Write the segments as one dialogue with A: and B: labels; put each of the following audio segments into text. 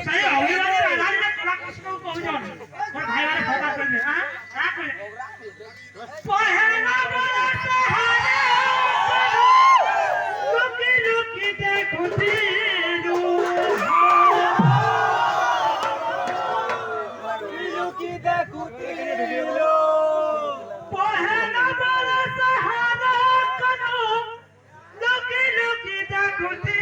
A: सही अभिमानी राधा ने तोला कृष्ण को कहजन और भाई वाले फटा करबे हां का कहले पहला बड़ा सहारे लुकी लुकी देखुती लुकी देखुती पहला बड़ा सहारा कनो लुकी लुकी देखुती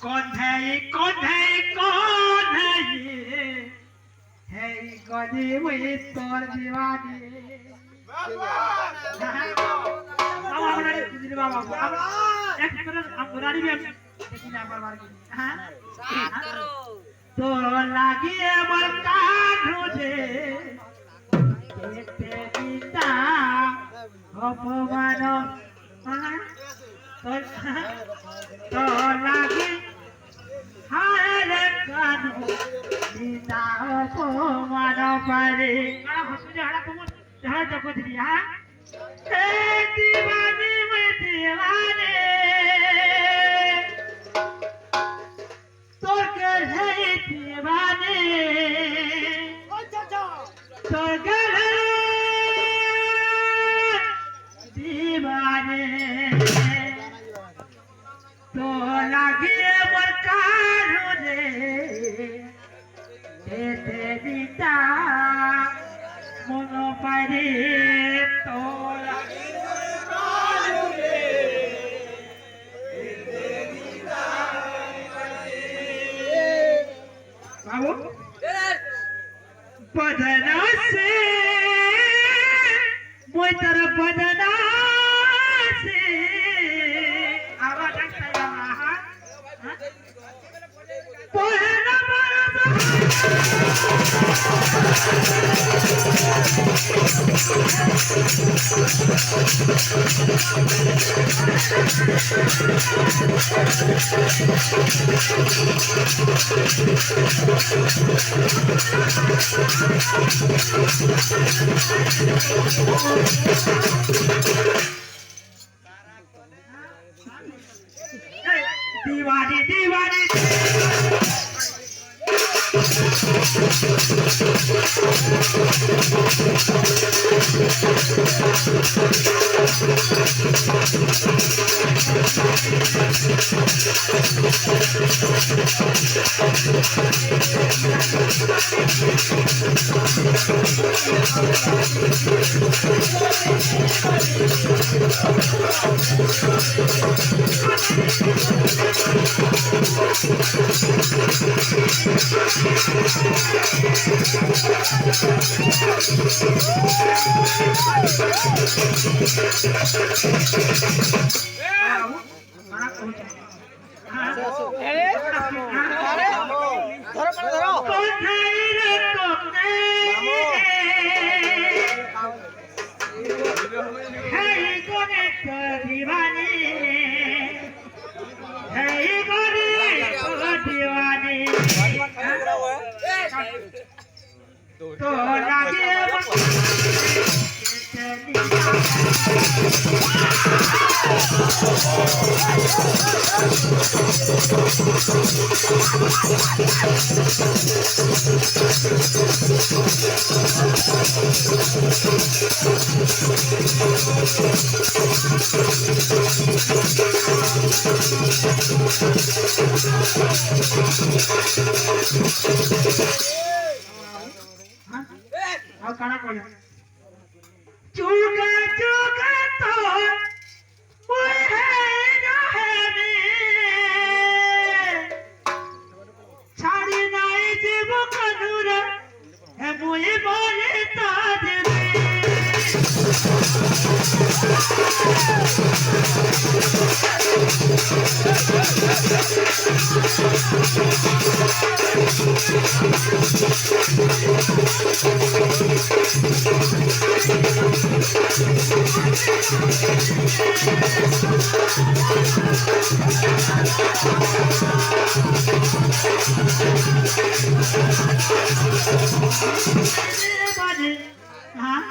A: कौन है कौन है कौन है ये है कदी वही तोर दीवानी अब हमरा दिल बाबा एक मिनट हम बुराड़ी भी देखी ना बार की हां तो लागी हमर काढू जे केते गीता अपमान हां तो लागी हारे कानू दीता अपमान पारे बड़ा हंसू जहड़ा तुम जहड़ा जगत दिया ए दीवानी में दीवाने तो कर है दीवाने तो कर है दीवाने तो लागे बरकारो रे देते दीता मनो पारे तो लागे बरकारो रे देते दीता बाबू बदना से मोय तरफ बदना से आवाज आता है पहला दीवानी दीवानी तो लागे और काना कोई चुका चुका तो ओए है रे छाड़ी नाई जीव कनुर है मुई बोले ता देवे हाँ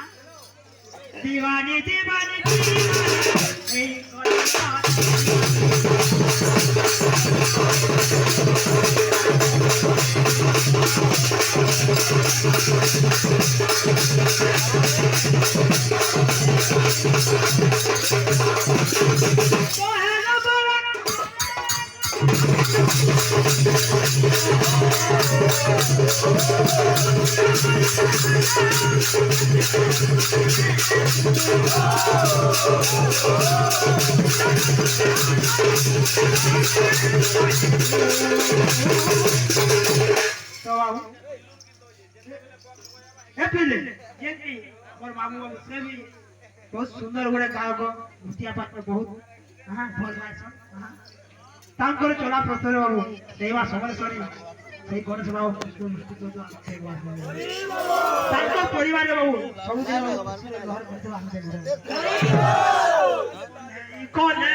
A: दीवानी दीवानी दीवानी तो और मामू से भी बहुत सुंदर गुड़े गायक भूतिया पाठ में बहुत हाँ भल गाय हाँ तांकर चला प्रस्तर बाबू देवा समलेश्वरी সেই গণেশ বাবু তাଙ୍କ ପରିବାର ବାବୁ ସବୁଦିନ ଘର କରିଥିବା ଆମେ କଲେ